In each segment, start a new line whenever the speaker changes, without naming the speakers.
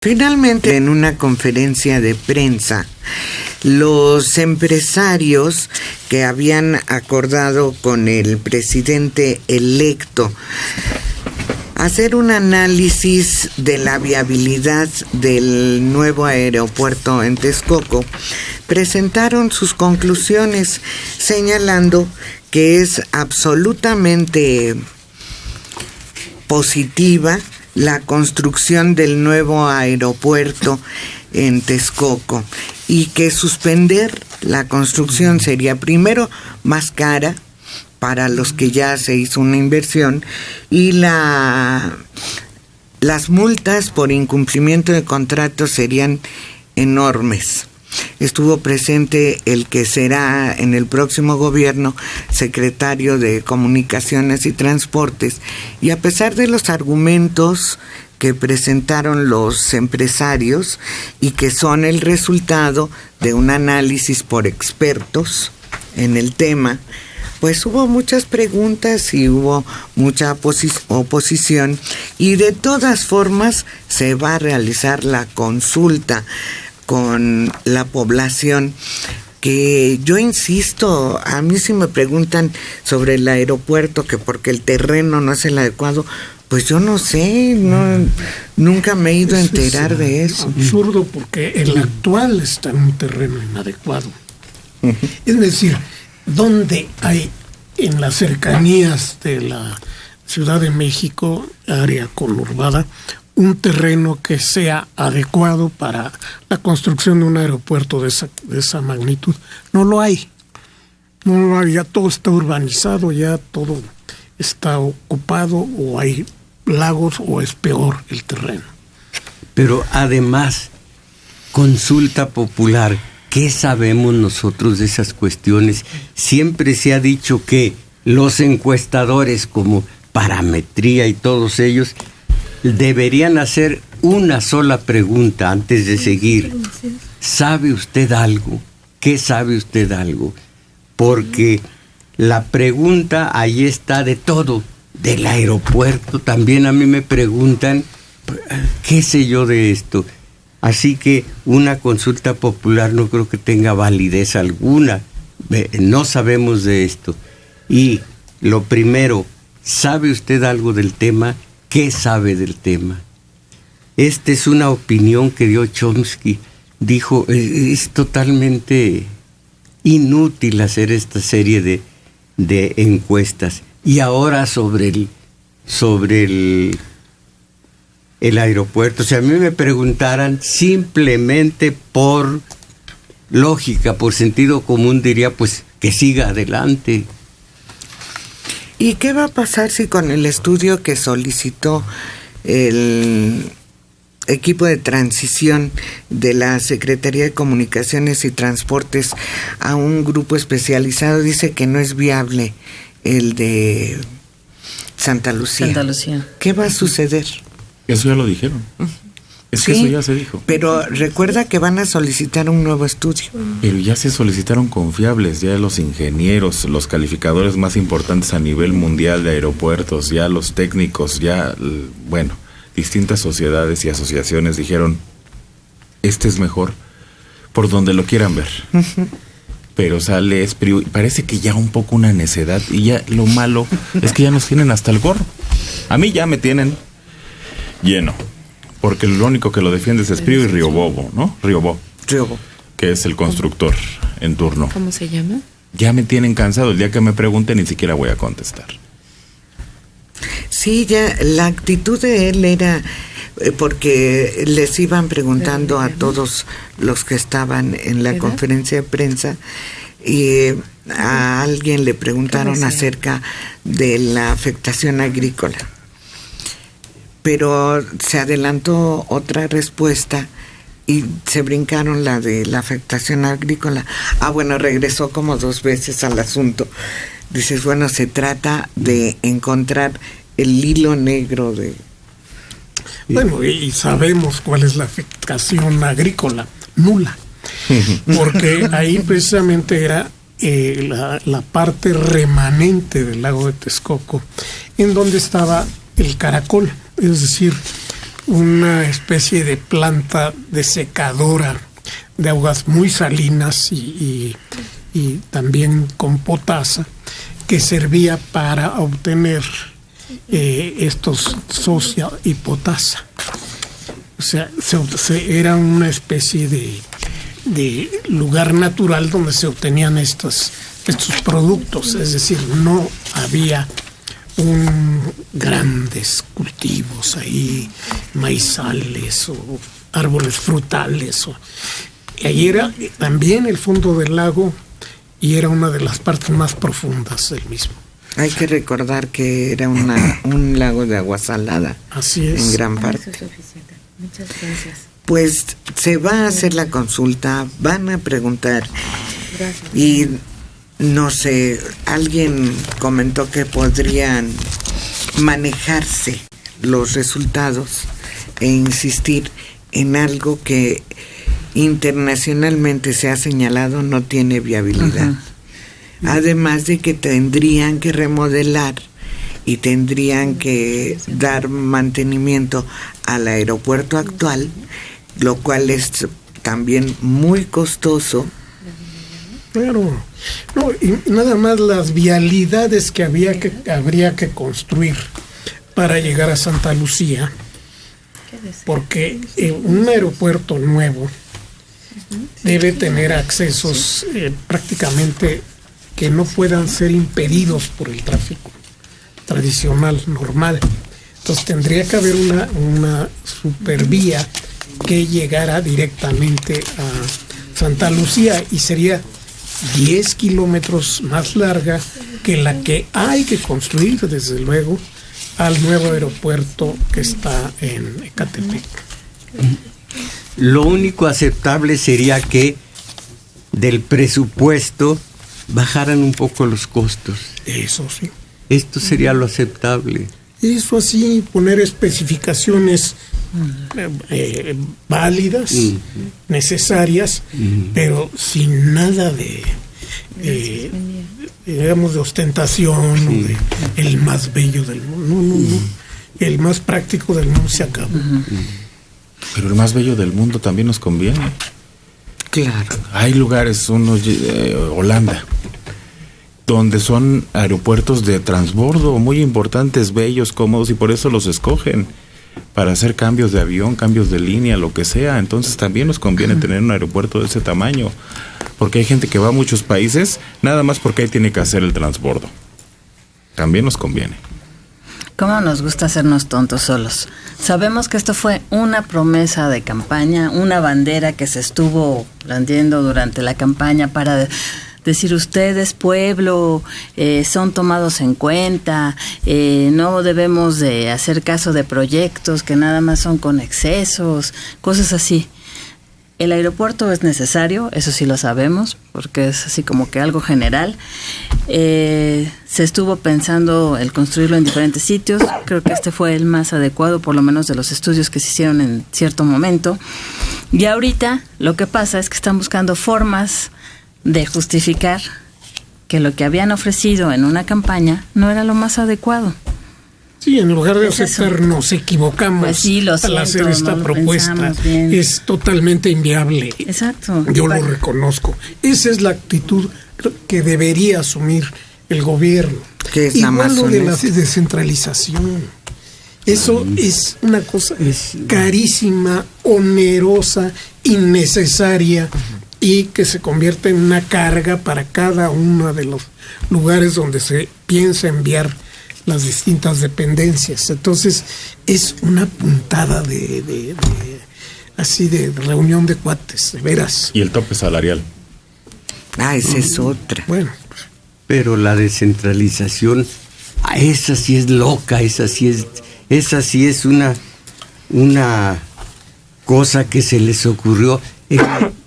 Finalmente, en una conferencia de prensa, los empresarios que habían acordado con el presidente electo hacer un análisis de la viabilidad del nuevo aeropuerto en Texcoco, presentaron sus conclusiones señalando que es absolutamente positiva la construcción del nuevo aeropuerto en Texcoco y que suspender la construcción sería primero más cara para los que ya se hizo una inversión y las multas por incumplimiento de contratos serían enormes. Estuvo presente el que será en el próximo gobierno secretario de Comunicaciones y Transportes, y a pesar de los argumentos que presentaron los empresarios y que son el resultado de un análisis por expertos en el tema, pues hubo muchas preguntas y hubo mucha oposición, y de todas formas se va a realizar la consulta con la población, que yo insisto, a mí si me preguntan sobre el aeropuerto, que porque el terreno no es el adecuado, pues yo no sé, nunca me he ido a enterar de eso.
Absurdo, porque el actual está en un terreno inadecuado. Es decir, ¿dónde hay en las cercanías de la Ciudad de México, área conurbada, un terreno que sea adecuado para la construcción de un aeropuerto de esa magnitud? No lo hay. No lo hay, ya todo está urbanizado, ya todo está ocupado, o hay lagos, o es peor el terreno.
Pero además, consulta popular, ¿qué sabemos nosotros de esas cuestiones? Siempre se ha dicho que los encuestadores, como Parametría y todos ellos, deberían hacer una sola pregunta antes de seguir. ¿Sabe usted algo? ¿Qué sabe usted algo? Porque la pregunta ahí está de todo. Del aeropuerto también a mí me preguntan, ¿qué sé yo de esto? Así que una consulta popular no creo que tenga validez alguna. No sabemos de esto. Y lo primero, ¿sabe usted algo del tema? ¿Qué sabe del tema? Esta es una opinión que dio Chomsky. Dijo, es totalmente inútil hacer esta serie de encuestas. Y ahora sobre el aeropuerto, si a mí me preguntaran, simplemente por lógica, por sentido común, diría pues que siga adelante.
¿Y qué va a pasar si con el estudio que solicitó el equipo de transición de la Secretaría de Comunicaciones y Transportes a un grupo especializado dice que no es viable el de Santa Lucía?
Santa Lucía.
¿Qué va a suceder?
Eso ya lo dijeron. Es que
sí,
eso ya se dijo.
Pero recuerda que van a solicitar un nuevo estudio.
Pero ya se solicitaron confiables, ya los ingenieros, los calificadores más importantes a nivel mundial de aeropuertos, ya los técnicos, ya, bueno, distintas sociedades y asociaciones dijeron, este es mejor, por donde lo quieran ver. Pero sale, parece que ya un poco una necedad, y ya lo malo es que ya nos tienen hasta el gorro. A mí ya me tienen lleno, porque lo único que lo defiende es Espriu y Riobobo, ¿no? Riobo, que es el constructor en turno.
¿Cómo se llama?
Ya me tienen cansado, el día que me pregunten ni siquiera voy a contestar.
Sí, ya la actitud de él era porque les iban preguntando a todos los que estaban en la conferencia de prensa, y a alguien le preguntaron acerca de la afectación agrícola, pero se adelantó otra respuesta y se brincaron la de la afectación agrícola. Bueno, regresó como 2 veces al asunto. Dices, bueno, se trata de encontrar el hilo negro de...
Bueno, y sabemos cuál es la afectación agrícola, nula, porque ahí precisamente era la parte remanente del lago de Texcoco, en donde estaba el caracol, es decir, una especie de planta desecadora de aguas muy salinas y también con potasa, que servía para obtener estos socia y potasa. O sea, era una especie de lugar natural donde se obtenían estos productos, es decir, no había grandes cultivos ahí, maizales o árboles frutales. Y ahí era también el fondo del lago y era una de las partes más profundas del mismo.
Hay que recordar que era un lago de agua salada.
Así es.
En gran parte.
Eso es suficiente. Muchas gracias.
Pues se va a hacer la consulta, van a preguntar.
Gracias.
Y no sé, alguien comentó que podrían manejarse los resultados e insistir en algo que internacionalmente se ha señalado no tiene viabilidad. Además de que tendrían que remodelar y tendrían que dar mantenimiento al aeropuerto actual, lo cual es también muy costoso.
Claro, no, y nada más las vialidades que habría que construir para llegar a Santa Lucía, porque un aeropuerto nuevo debe tener accesos prácticamente que no puedan ser impedidos por el tráfico tradicional, normal. Entonces tendría que haber una supervía que llegara directamente a Santa Lucía y sería 10 kilómetros más larga que la que hay que construir, desde luego, al nuevo aeropuerto que está en Ecatepec.
Lo único aceptable sería que del presupuesto bajaran un poco los costos.
Eso sí.
Esto sería lo aceptable.
Eso así, poner especificaciones válidas, necesarias, pero sin nada de digamos, de ostentación o de el más bello del mundo. No. El más práctico del mundo se acabó.
Pero el más bello del mundo también nos conviene.
Claro.
Hay lugares, Holanda, donde son aeropuertos de transbordo muy importantes, bellos, cómodos, y por eso los escogen para hacer cambios de avión, cambios de línea, lo que sea. Entonces también nos conviene tener un aeropuerto de ese tamaño, porque hay gente que va a muchos países nada más porque ahí tiene que hacer el transbordo. También nos conviene.
¿Cómo nos gusta hacernos tontos solos? Sabemos que esto fue una promesa de campaña, una bandera que se estuvo blandiendo durante la campaña para decir: ustedes, pueblo, son tomados en cuenta, no debemos de hacer caso de proyectos que nada más son con excesos, cosas así. El aeropuerto es necesario, eso sí lo sabemos, porque es así como que algo general. Se estuvo pensando el construirlo en diferentes sitios. Creo que este fue el más adecuado, por lo menos de los estudios que se hicieron en cierto momento. Y ahorita lo que pasa es que están buscando formas de justificar que lo que habían ofrecido en una campaña no era lo más adecuado.
Sí, en lugar de aceptar, nos equivocamos
pues sí, lo siento,
al hacer esta
no
propuesta. Es totalmente inviable.
Exacto.
Yo lo reconozco. Esa es la actitud que debería asumir el gobierno.
Que es la más
igual lo de la
honesta.
descentralización. Eso es una cosa carísima, onerosa, innecesaria, y que se convierte en una carga para cada uno de los lugares donde se piensa enviar las distintas dependencias. Entonces es una puntada así de reunión de cuates, de veras.
Y el tope salarial.
Esa es otra.
Bueno,
Pero la descentralización, esa sí es loca, esa sí es una cosa que se les ocurrió. El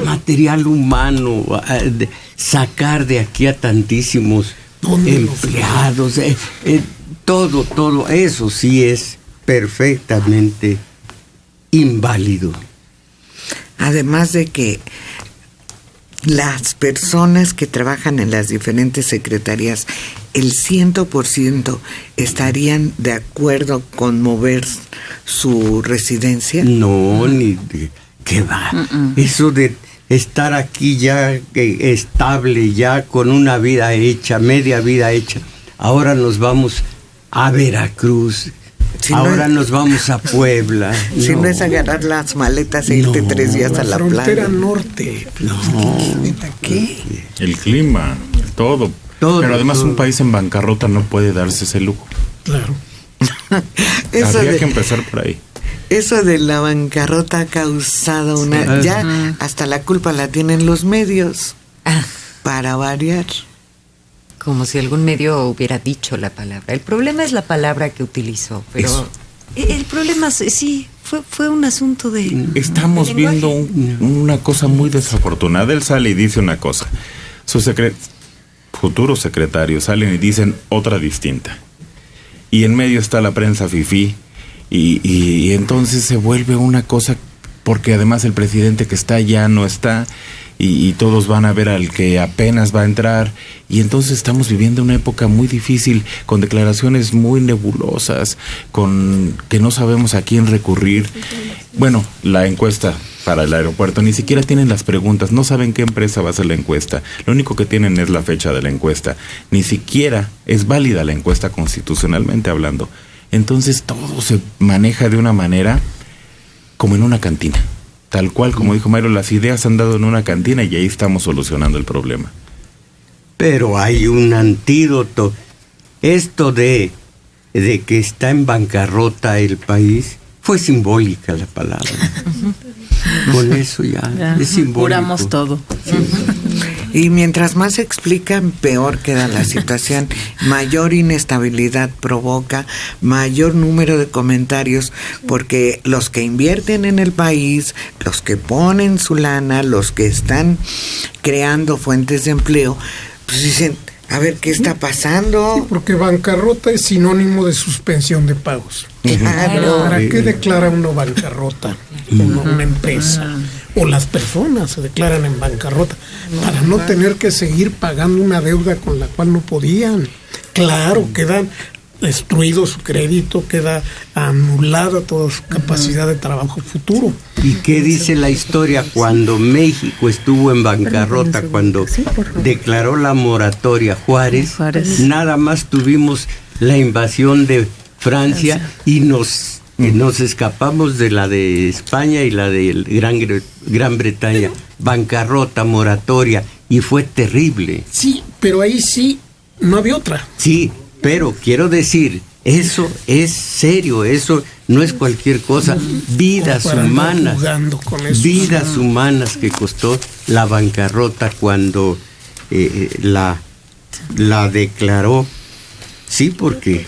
material humano, sacar de aquí a tantísimos empleados, todo, eso sí es perfectamente inválido.
Además de que las personas que trabajan en las diferentes secretarías el 100% estarían de acuerdo con mover su residencia.
No, ni qué va. Eso de estar aquí ya estable, ya con una vida hecha, media vida hecha. Ahora nos vamos a Veracruz. Si ahora nos vamos a Puebla.
Si no es agarrar las maletas e irte 3 días a la playa.
La frontera norte.
¿Qué?
El clima, todo. Pero además un país en bancarrota no puede darse ese lujo.
Claro.
Habría que empezar por ahí.
Eso de la bancarrota ha causado una... Ya hasta la culpa la tienen los medios, para variar.
Como si algún medio hubiera dicho la palabra. El problema es la palabra que utilizó, pero eso. El problema sí fue un asunto de...
Estamos viendo una cosa muy desafortunada. Él sale y dice una cosa. Sus futuros secretarios salen y dicen otra distinta. Y en medio está la prensa fifí. Y entonces se vuelve una cosa, porque además el presidente que está ya no está, y todos van a ver al que apenas va a entrar, y entonces estamos viviendo una época muy difícil, con declaraciones muy nebulosas, con que no sabemos a quién recurrir. Bueno, la encuesta para el aeropuerto, ni siquiera tienen las preguntas, no saben qué empresa va a hacer la encuesta, lo único que tienen es la fecha de la encuesta, ni siquiera es válida la encuesta constitucionalmente hablando. Entonces todo se maneja de una manera como en una cantina. Tal cual, como dijo Mayro, las ideas han dado en una cantina y ahí estamos solucionando el problema.
Pero hay un antídoto. Esto de que está en bancarrota el país, fue simbólica la palabra. Con eso ya es simbólico.
Curamos todo.
Y mientras más se explican, peor queda la situación. Mayor inestabilidad provoca, mayor número de comentarios, porque los que invierten en el país, los que ponen su lana, los que están creando fuentes de empleo, pues dicen, a ver, ¿qué está pasando?
Sí, porque bancarrota es sinónimo de suspensión de pagos.
Claro.
¿Para qué declara uno bancarrota? Una empresa o las personas se declaran en bancarrota para no tener que seguir pagando una deuda con la cual no podían. Claro, queda destruido su crédito, queda anulada toda su capacidad de trabajo futuro.
¿Y qué dice la historia cuando México estuvo en bancarrota, cuando declaró la moratoria Juárez? Nada más tuvimos la invasión de Francia y nos escapamos de la de España y la de Gran Bretaña. Bancarrota, moratoria, y fue terrible.
Sí, pero ahí sí no había otra.
Sí, pero quiero decir, eso es serio, eso no es cualquier cosa. Vidas humanas que costó la bancarrota cuando la declaró. Sí, porque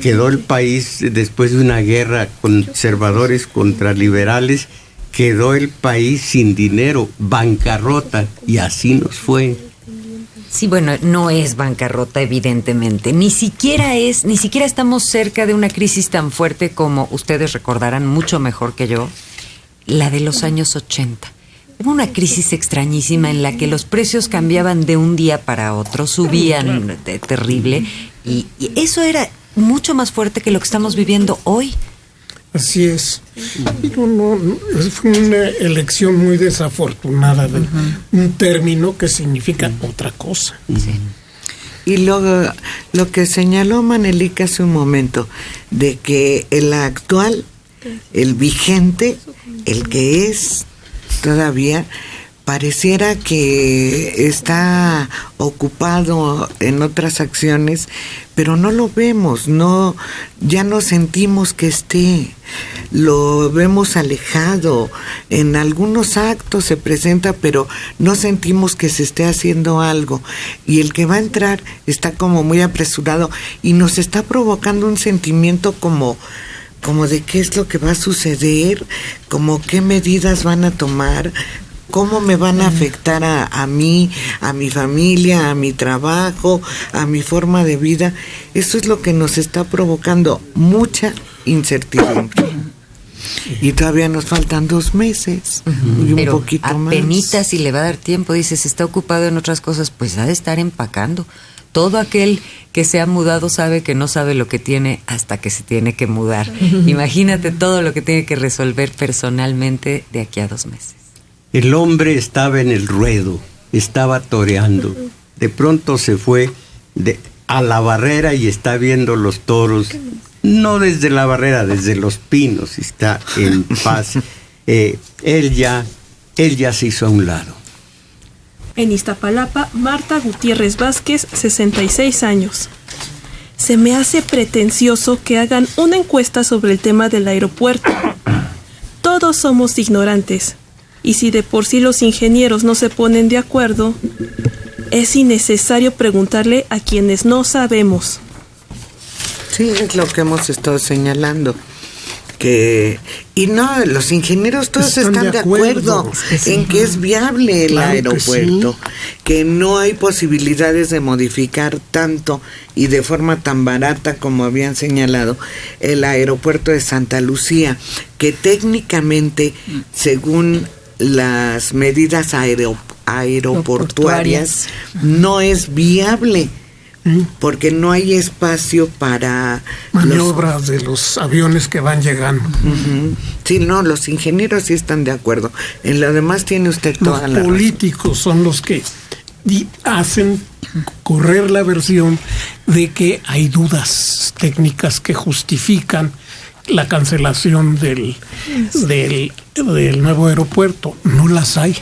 quedó el país después de una guerra conservadores contra liberales, quedó el país sin dinero, bancarrota, y así nos fue.
Sí, bueno, no es bancarrota, evidentemente. Ni siquiera estamos cerca de una crisis tan fuerte como ustedes recordarán mucho mejor que yo, la de los años 80. Hubo una crisis extrañísima en la que los precios cambiaban de un día para otro, subían terrible, y eso era mucho más fuerte que lo que estamos viviendo hoy.
Así es. No, fue una elección muy desafortunada de un término que significa otra cosa.
Sí. Y luego lo que señaló Manelik hace un momento, de que el actual, el vigente, el que es todavía, pareciera que está ocupado en otras acciones, pero no lo vemos, ya no sentimos que esté, lo vemos alejado, en algunos actos se presenta, pero no sentimos que se esté haciendo algo, y el que va a entrar está como muy apresurado y nos está provocando un sentimiento como de qué es lo que va a suceder, como qué medidas van a tomar, cómo me van a afectar a mí, a mi familia, a mi trabajo, a mi forma de vida. Eso es lo que nos está provocando mucha incertidumbre. Y todavía nos faltan 2 meses y un
pero
poquito más.
Apenitas, si le va a dar tiempo, dice, se está ocupado en otras cosas, pues ha de estar empacando. todo aquel que se ha mudado sabe que no sabe lo que tiene hasta que se tiene que mudar. Imagínate todo lo que tiene que resolver personalmente de aquí a 2 meses.
El hombre estaba en el ruedo, estaba toreando. De pronto se fue a la barrera y está viendo los toros, no desde la barrera, desde los pinos, está en paz. Él ya se hizo a un lado.
En Iztapalapa, Marta Gutiérrez Vázquez, 66 años. Se me hace pretencioso que hagan una encuesta sobre el tema del aeropuerto. Todos somos ignorantes. Y si de por sí los ingenieros no se ponen de acuerdo, es innecesario preguntarle a quienes no sabemos.
Sí, es lo que hemos estado señalando. Y no, los ingenieros todos están de acuerdo en que es viable el aeropuerto, que no hay posibilidades de modificar tanto y de forma tan barata como habían señalado el aeropuerto de Santa Lucía, que técnicamente, según las medidas aeroportuarias, no es viable. Porque no hay espacio para
maniobras de los aviones que van llegando.
Sí, no, los ingenieros sí están de acuerdo. En lo demás tiene usted toda la razón.
Los políticos son los que hacen correr la versión de que hay dudas técnicas que justifican la cancelación del nuevo aeropuerto. No las hay.